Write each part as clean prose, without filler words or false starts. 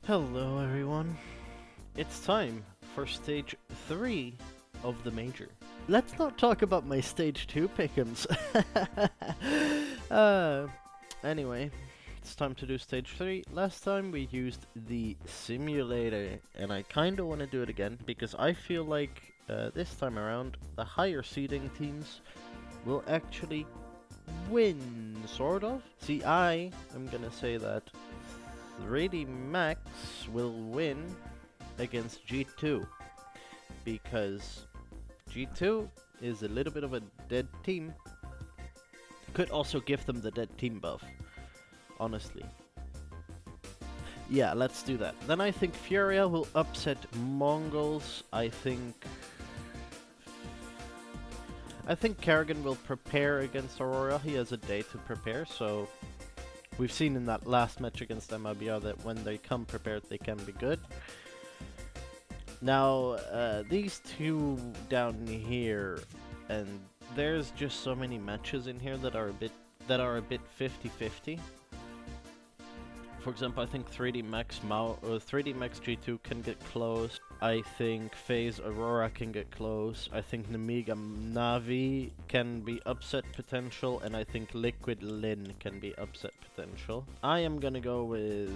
Hello everyone, it's time for stage 3 of the major. Let's not talk about my stage 2 pick'ems. Anyway, it's time to do stage 3. Last time we used the simulator, and I kinda wanna do it again, because I feel like this time around, the higher seeding teams will actually win, sort of. See, I am gonna say that 3D Max will win against G2 because G2 is a little bit of a dead team. Could also give them the dead team buff, honestly. Yeah, let's do that. Then I think Furia will upset Mongols. I think Kerrigan will prepare against Aurora. He has a day to prepare, so we've seen in that last match against MIBR that when they come prepared, they can be good. Now, these two down here, and there's just so many matches in here that are a bit 50-50. For example, I think 3D Max G2 can get close. I think FaZe Aurora can get close. I think Nemiga Navi can be upset potential, and I think Liquid Lin can be upset potential. I am gonna go with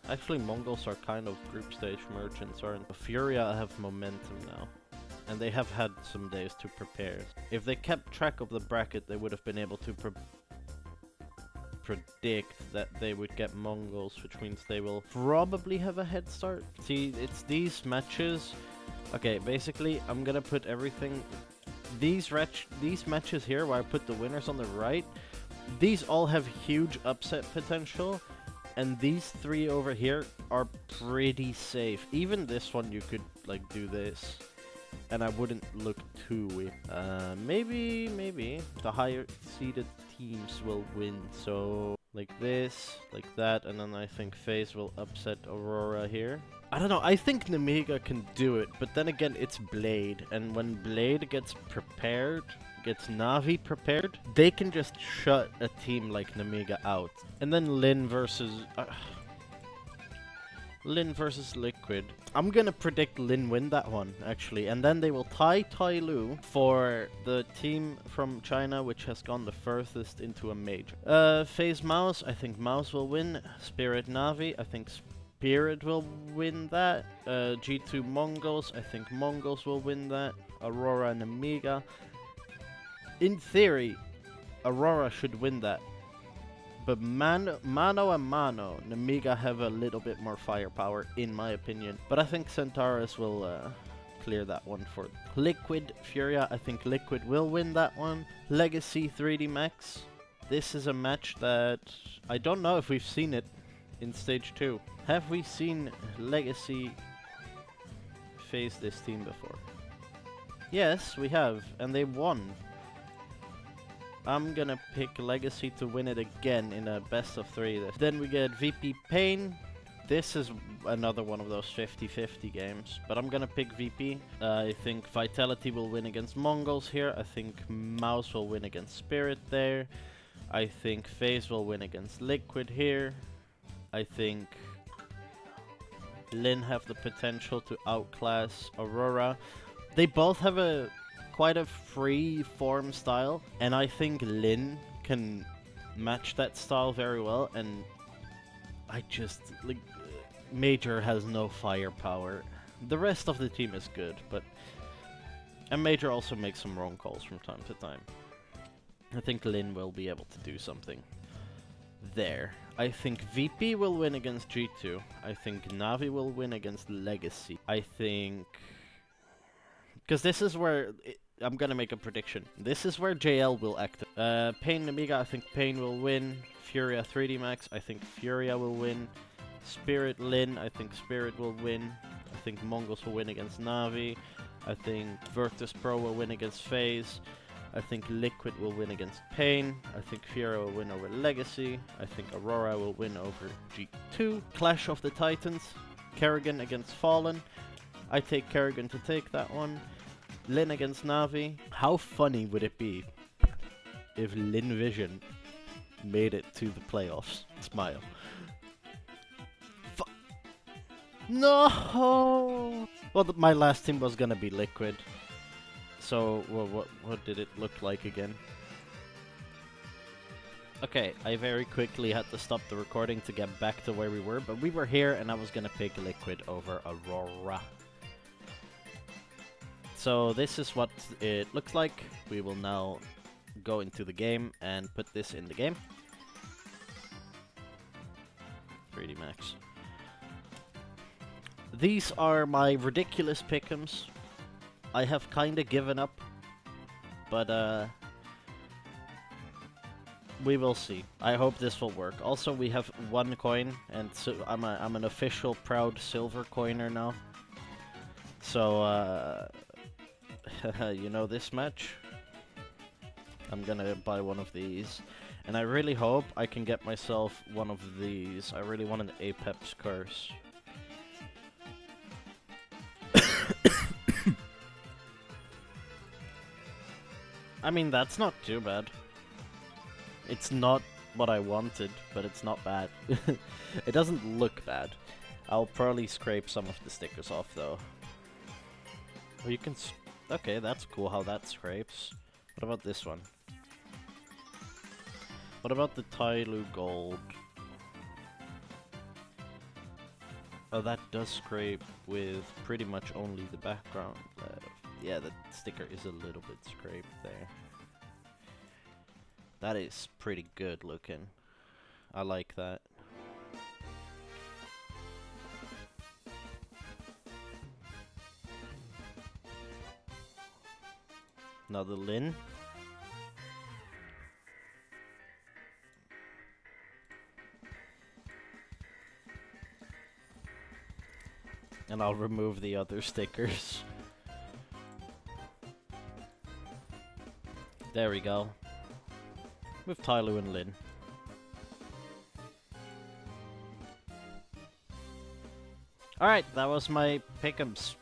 actually Mongols are kind of group stage merchants, aren't they? Furia have momentum now, and they have had some days to prepare. If they kept track of the bracket, they would have been able to predict that they would get Mongols, which means they will probably have a head start. See, it's these matches. Okay, basically, I'm gonna put everything. These matches here, where I put the winners on the right, these all have huge upset potential. And these three over here are pretty safe. Even this one, you could like do this, and I wouldn't look too weird. Maybe the higher seeded teams will win. So like this, like that, and then I think FaZe will upset Aurora here. I don't know. I think Nemiga can do it, but then again, it's Blade, and when Blade gets prepared, gets Navi prepared, they can just shut a team like Nemiga out. And then Lin versus Liquid. I'm gonna predict Lin win that one, actually, and then they will tie Lu for the team from China, which has gone the furthest into a major. FaZe Mouse, I think Mouse will win. Spirit Navi, I think Spirit will win that. G2 Mongols, I think Mongols will win that. Aurora and Nemiga. In theory, Aurora should win that. But mano a mano, Nemiga have a little bit more firepower, in my opinion. But I think Centaurus will clear that one for Liquid Furia. I think Liquid will win that one. Legacy 3D Max. This is a match that I don't know if we've seen it in stage 2. Have we seen Legacy face this team before? Yes, we have, and they won. I'm gonna pick Legacy to win it again in a best of 3. Then we get VP Pain. This is another one of those 50-50 games, but I'm gonna pick VP. I think Vitality will win against Mongols here. I think Mouse will win against Spirit there. I think FaZe will win against Liquid here. I think Lin have the potential to outclass Aurora. They both have quite a free form style, and I think Lin can match that style very well, and I just like Major has no firepower. The rest of the team is good, and Major also makes some wrong calls from time to time. I think Lin will be able to do something there. I think VP will win against G2. I think Navi will win against Legacy. I think, because this is where I'm gonna make a prediction. This is where JL will act. Pain Nemiga, I think Pain will win. Furia 3D Max, I think Furia will win. Spirit Lin, I think Spirit will win. I think Mongols will win against Navi. I think Virtus Pro will win against FaZe. I think Liquid will win against Pain. I think Furia will win over Legacy. I think Aurora will win over G2. Clash of the Titans. Kerrigan against Fallen. I take Kerrigan to take that one. Lin against Navi. How funny would it be if Lin Vision made it to the playoffs. Smile. No! Well, my last team was gonna be Liquid. So, well, what did it look like again? Okay, I very quickly had to stop the recording to get back to where we were, but we were here and I was gonna pick Liquid over Aurora. So this is what it looks like. We will now go into the game and put this in the game. 3D Max. These are my ridiculous pick'ems. I have kinda given up, but we will see. I hope this will work. Also, we have 1 coin, and so I'm an official proud silver coiner now. So you know, this match, I'm gonna buy one of these, and I really hope I can get myself one of these. I really want an Apex Curse. I mean, that's not too bad. It's not what I wanted, but it's not bad. It doesn't look bad. I'll probably scrape some of the stickers off, though. Oh, you can... Okay, that's cool how that scrapes. What about this one? What about the Tyloo Gold? Oh, that does scrape with pretty much only the background left. Yeah, the sticker is a little bit scraped there. That is pretty good looking. I like that. Another Lin. And I'll remove the other stickers. There we go. With Tyloo and Lin. Alright, that was my pick'ems.